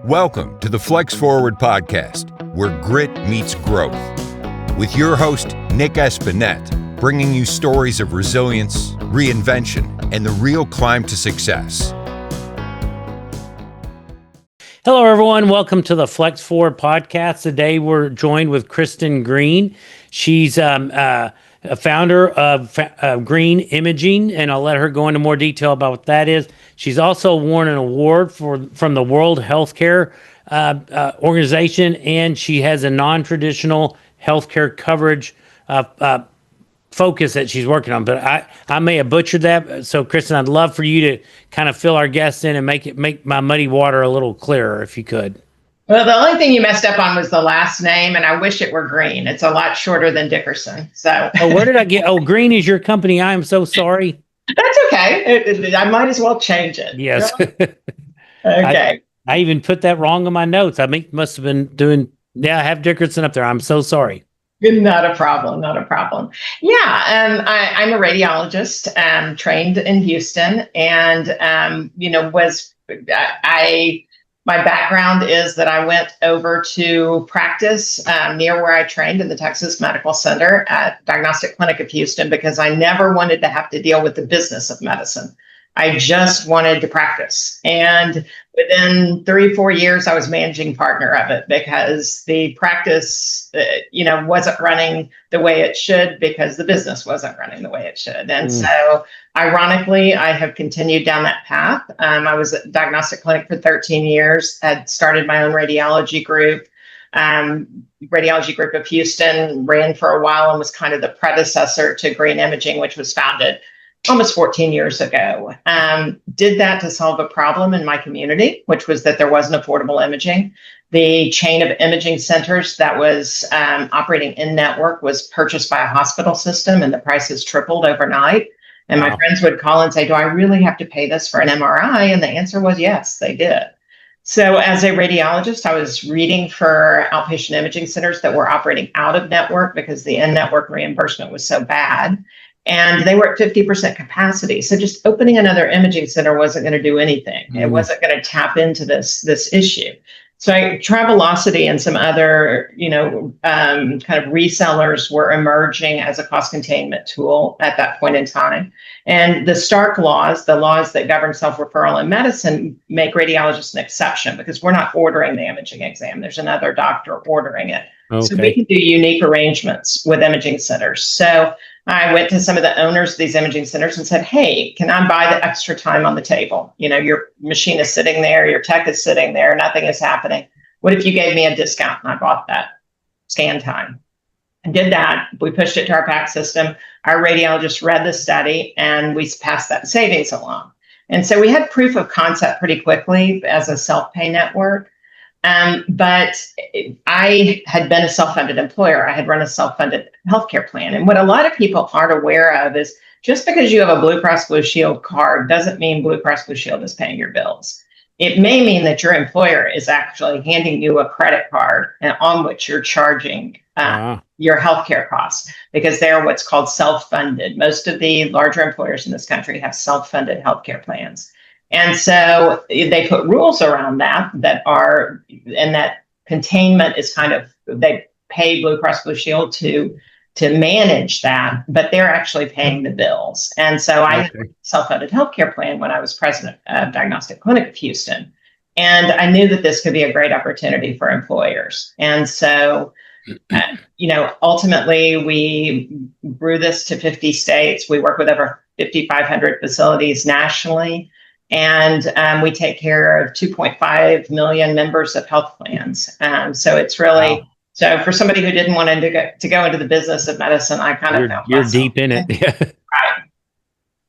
Welcome to the Flex Forward podcast, where grit meets growth. With your host, Nic Espanet, bringing you stories of resilience, reinvention, and the real climb to success. Hello, everyone. Welcome to the Flex Forward podcast. Today, we're joined with Cristin Green. She's a founder of Green Imaging, and I'll let her go into more detail about what that is. She's also won an award from the World Healthcare Organization, and she has a non-traditional healthcare coverage focus that she's working on. But I may have butchered that. So, Cristin, I'd love for you to kind of fill our guests in and make my muddy water a little clearer, if you could. Well, the only thing you messed up on was the last name, and I wish it were Green. It's a lot shorter than Dickerson. So, where did I get? Oh, Green is your company. I am so sorry. That's okay. I might as well change it. Yes. Okay. I even put that wrong in my notes. I must have been doing. Yeah, I have Dickerson up there. I'm so sorry. Not a problem. Not a problem. Yeah, I'm a radiologist, trained in Houston, and my background is that I went over to practice near where I trained in the Texas Medical Center at Diagnostic Clinic of Houston because I never wanted to have to deal with the business of medicine. I just wanted to practice. And within 3-4 years, I was managing partner of it because the practice, wasn't running the way it should because the business wasn't running the way it should. And so, ironically, I have continued down that path. I was at Diagnostic Clinic for 13 years, had started my own radiology group of Houston, ran for a while and was kind of the predecessor to Green Imaging, which was founded almost 14 years ago. Did that to solve a problem in my community, which was that there wasn't affordable imaging. The chain of imaging centers that was operating in network was purchased by a hospital system, and the prices tripled overnight. And my friends would call and say, do I really have to pay this for an MRI? And the answer was yes, they did. So as a radiologist, I was reading for outpatient imaging centers that were operating out of network because the in-network reimbursement was so bad. And they were at 50% capacity. So just opening another imaging center wasn't going to do anything. It wasn't going to tap into this issue. So Travelocity and some other, kind of resellers were emerging as a cost containment tool at that point in time. And the Stark laws, the laws that govern self-referral in medicine, make radiologists an exception because we're not ordering the imaging exam. There's another doctor ordering it. Okay. So we can do unique arrangements with imaging centers. So I went to some of the owners of these imaging centers and said, hey, can I buy the extra time on the table? Your machine is sitting there, your tech is sitting there, nothing is happening. What if you gave me a discount and I bought that scan time? I did that. We pushed it to our PAC system. Our radiologist read the study and we passed that savings along. And so we had proof of concept pretty quickly as a self-pay network. But I had been a self-funded employer. I had run a self-funded healthcare plan. And what a lot of people aren't aware of is just because you have a Blue Cross Blue Shield card doesn't mean Blue Cross Blue Shield is paying your bills. It may mean that your employer is actually handing you a credit card and on which you're charging your healthcare costs because they're what's called self-funded. Most of the larger employers in this country have self-funded healthcare plans. And so they put rules around that containment is they pay Blue Cross Blue Shield to manage that, but they're actually paying the bills. And so I had a self-funded healthcare plan when I was president of Diagnostic Clinic of Houston. And I knew that this could be a great opportunity for employers. And so, ultimately we grew this to 50 states. We work with over 5,500 facilities nationally. And we take care of 2.5 million members of health plans. So it's really, so for somebody who didn't want to go into the business of medicine, I kind of found you're deep in it. Right.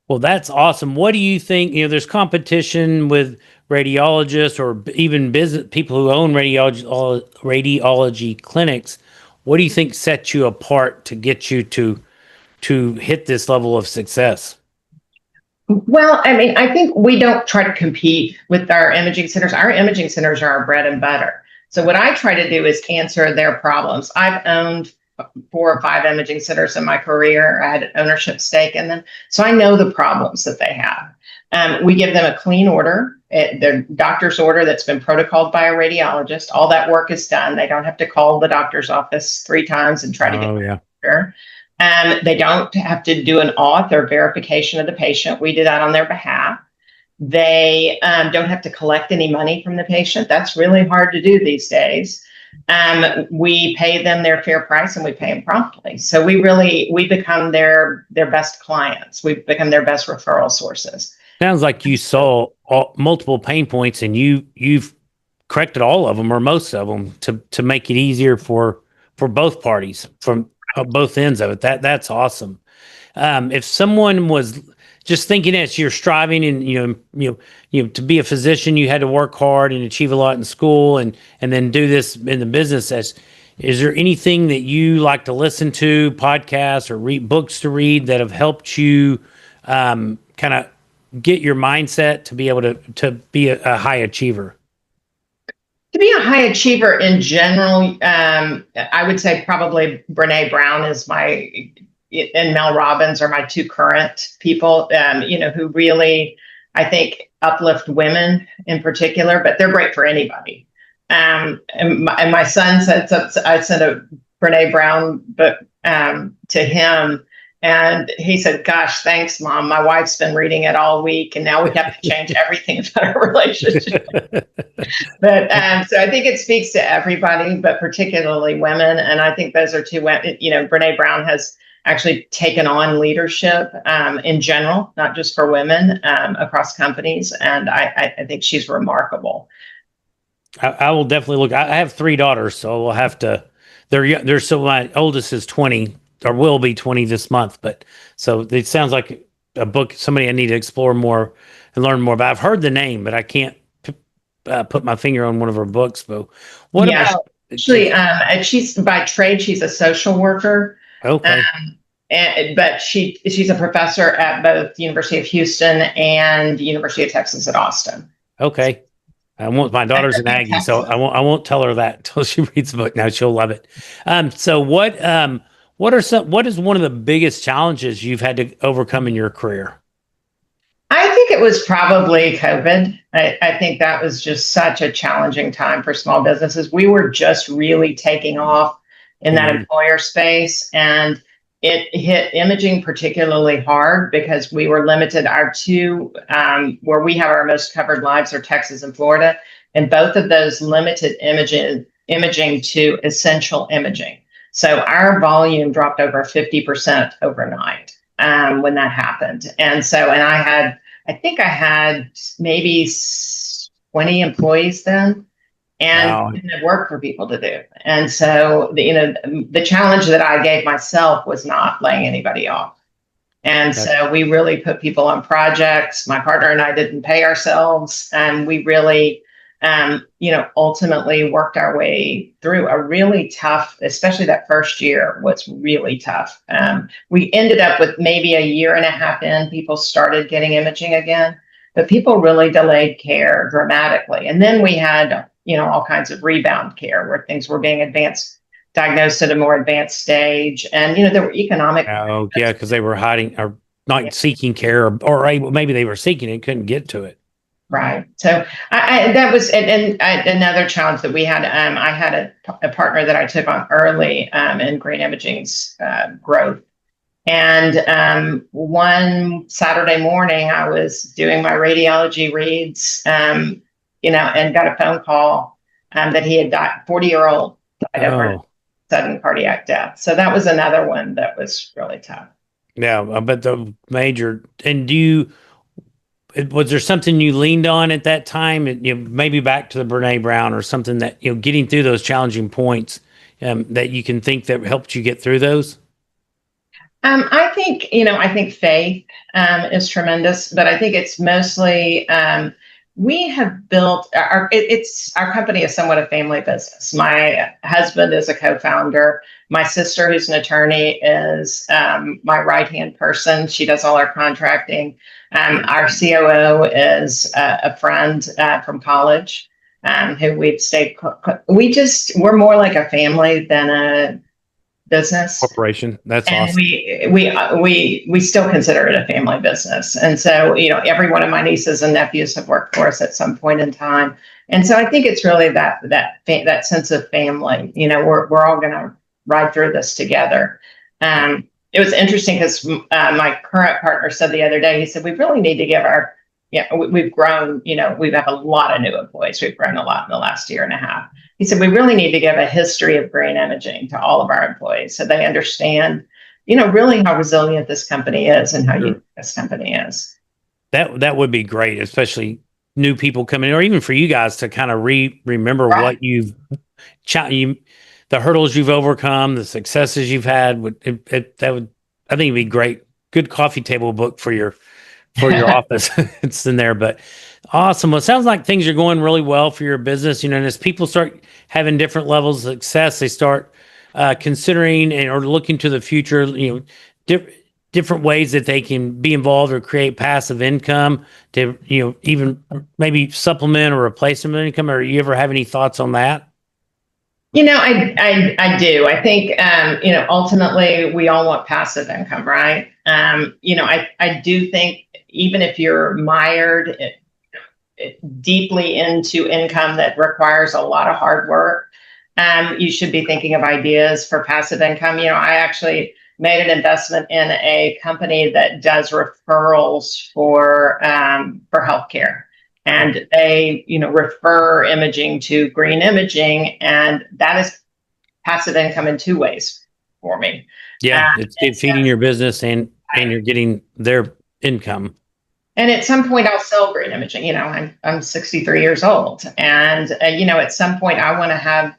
Well, that's awesome. What do you think? There's competition with radiologists or even business people who own radiology clinics. What do you think sets you apart to get you to hit this level of success? Well, I think we don't try to compete with our imaging centers. Our imaging centers are our bread and butter. So what I try to do is answer their problems. I've owned 4 or 5 imaging centers in my career. I had an ownership stake in them. So I know the problems that they have. We give them a clean order. their doctor's order that's been protocoled by a radiologist. All that work is done. They don't have to call the doctor's office 3 times and try to get yeah. there. They don't have to do an auth or verification of the patient. We do that on their behalf. They don't have to collect any money from the patient. That's really hard to do these days. We pay them their fair price and we pay them promptly. So we become their best clients. We've become their best referral sources. Sounds like you saw multiple pain points and you've corrected all of them or most of them to make it easier for both parties from both ends of it. That's awesome. If someone was just thinking as you're striving and to be a physician, you had to work hard and achieve a lot in school and then do this in the business. Is there anything that you like to listen to, podcasts or read books to read that have helped you kind of get your mindset to be able to be a high achiever? To be a high achiever in general, I would say probably Brene Brown and Mel Robbins are my 2 current people, who really, I think, uplift women in particular, but they're great for anybody. And my son said, I sent a Brene Brown book to him, and he said, "Gosh, thanks, Mom. My wife's been reading it all week, and now we have to change everything about our relationship." But so I think it speaks to everybody, but particularly women. And I think those are 2 women. Brene Brown has actually taken on leadership in general, not just for women, across companies. And I think she's remarkable. I will definitely look. I have 3 daughters, so we'll have to. They're so my oldest is 20 or will be 20 this month. But so it sounds like a book, somebody I need to explore more and learn more about. I've heard the name, but I can't put my finger on one of her books. But what about? Actually, she's by trade, she's a social worker. Okay. But she's a professor at both the University of Houston and the University of Texas at Austin. Okay. My daughter's an Aggie, so I won't tell her that until she reads the book. Now she'll love it. So what is one of the biggest challenges you've had to overcome in your career? I think it was probably COVID. I think that was just such a challenging time for small businesses. We were just really taking off in that employer space, and it hit imaging particularly hard because we were limited. Our 2 where we have our most covered lives are Texas and Florida, and both of those limited imaging to essential imaging. So our volume dropped over 50% overnight when that happened. And I think I had maybe 20 employees then. And Wow. didn't have work for people to do. And so, the challenge that I gave myself was not laying anybody off. And so we really put people on projects. My partner and I didn't pay ourselves. And we really, ultimately worked our way through a really tough, especially that first year was really tough. We ended up with maybe a year and a half in, people started getting imaging again, but people really delayed care dramatically. And then we had all kinds of rebound care where things were being diagnosed at a more advanced stage. And, there were economic. Oh, yeah, because they were hiding or not seeking care or maybe they were seeking it, couldn't get to it. Right. So that was another challenge that we had. I had a partner that I took on early in Green Imaging's growth. And one Saturday morning, I was doing my radiology reads, and got a phone call that he had died, 40-year-old died over sudden cardiac death. So that was another one that was really tough. Yeah, but the major, and was there something you leaned on at that time? Maybe back to the Brene Brown or something that, getting through those challenging points that you can think that helped you get through those? I think faith is tremendous, but I think it's mostly, we have built our company is somewhat a family business. My husband is a co-founder. My sister, who's an attorney, is my right-hand person. She does all our contracting. Our COO is a friend from college who we've stayed. We're more like a family than business. Corporation. That's And awesome. we still consider it a family business. And so, every one of my nieces and nephews have worked for us at some point in time. And so I think it's really that sense of family. We're all going to ride through this together. It was interesting because my current partner said the other day, he said, we really need to give we've grown, we have a lot of new employees. We've grown a lot in the last year and a half. He said, we really need to give a history of green imaging to all of our employees so they understand, really how resilient this company is and how unique this company is. That would be great, especially new people coming in, or even for you guys to kind of remember what the hurdles you've overcome, the successes you've had. That would, I think, it'd be great. Good coffee table book for your office. It's in there, but awesome. Well, it sounds like things are going really well for your business. And as people start having different levels of success, they start considering or looking to the future, different ways that they can be involved or create passive income to, even maybe supplement or replace some income. Or you ever have any thoughts on that? I do. I think, ultimately we all want passive income, right? I do think even if you're mired deeply into income that requires a lot of hard work, you should be thinking of ideas for passive income. I actually made an investment in a company that does referrals for healthcare. And they, refer imaging to green imaging, and that is passive income in two ways for me. Yeah, it's feeding your business and you're getting their income. And at some point, I'll sell green imaging. I'm 63 years old, and at some point, I want to have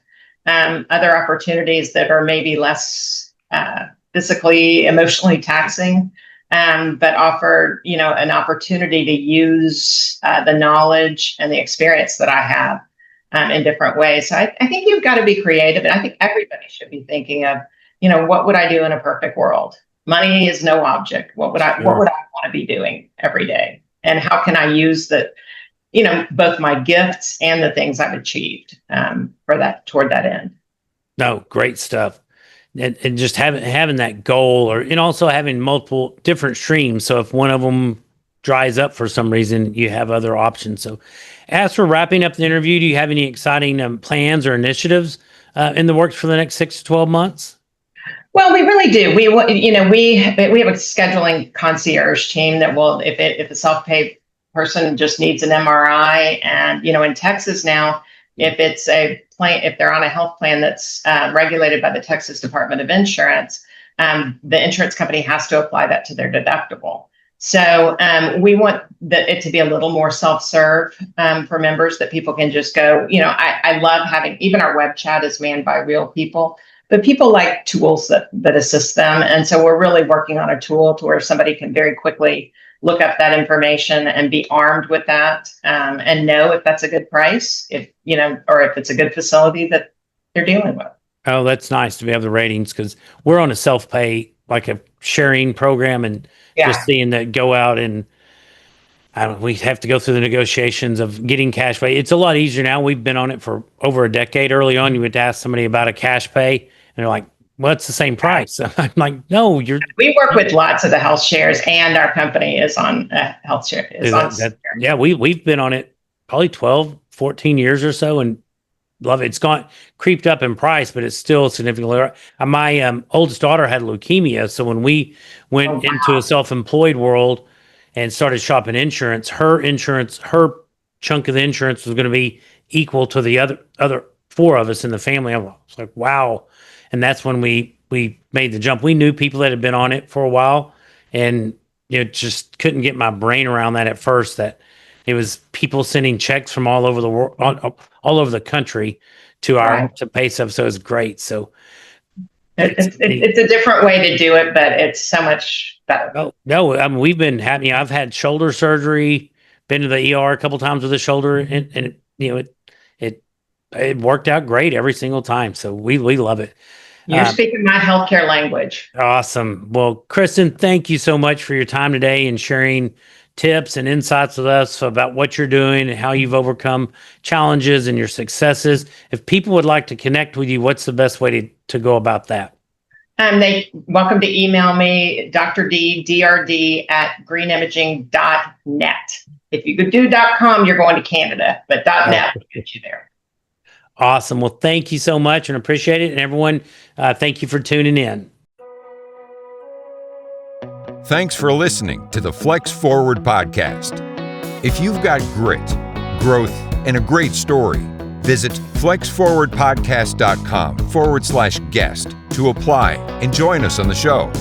other opportunities that are maybe less physically, emotionally taxing. But offer, an opportunity to use the knowledge and the experience that I have in different ways. So I think you've got to be creative. And I think everybody should be thinking of, what would I do in a perfect world? Money is no object. What would I want to be doing every day? And how can I use both my gifts and the things I've achieved toward that end? No, great stuff. And just having that goal, and also having multiple different streams. So if one of them dries up for some reason, you have other options. So as for wrapping up the interview, do you have any exciting plans or initiatives in the works for the next 6 to 12 months? Well, we really do. We have a scheduling concierge team that will, if a self-pay person just needs an MRI, and in Texas now, if it's if they're on a health plan that's regulated by the Texas Department of Insurance, the insurance company has to apply that to their deductible. So we want it to be a little more self-serve for members, that people can just go. I love having, even our web chat is manned by real people, but people like tools that assist them. And so we're really working on a tool to where somebody can very quickly look up that information and be armed with that, and know if that's a good price, or if it's a good facility that they're dealing with. Oh, that's nice to have the ratings, because we're on a self-pay, like a sharing program, and just seeing that go out, and we have to go through the negotiations of getting cash pay. It's a lot easier now. We've been on it for over a decade. Early on, you would ask somebody about a cash pay, and they're like, well, it's the same price. I'm like, no, we work with lots of the health shares, and our company is on health share. Yeah, we've been on it probably 12, 14 years or so, and love it. It's creeped up in price, but it's still significantly. My oldest daughter had leukemia. So when we went into a self-employed world and started shopping insurance, her chunk of the insurance was going to be equal to the other four of us in the family. I was like, wow. And that's when we made the jump. We knew people that had been on it for a while, and just couldn't get my brain around that at first, that it was people sending checks from all over the world, all over the country to pay stuff. So it's great. So it's a different way to do it, but it's so much better. No, I mean, we've been happy. I've had shoulder surgery, been to the ER a couple times with the shoulder, and it worked out great every single time. So we love it. You're speaking my healthcare language. Awesome. Well, Cristin, thank you so much for your time today and sharing tips and insights with us about what you're doing and how you've overcome challenges and your successes. If people would like to connect with you, what's the best way to go about that? They welcome to email me, drdrd@greenimaging.net. If you could do .com, you're going to Canada, but .net will get you there. Awesome. Well, thank you so much and appreciate it. And everyone, thank you for tuning in. Thanks for listening to the Flex Forward podcast. If you've got grit, growth, and a great story, visit flexforwardpodcast.com/guest to apply and join us on the show.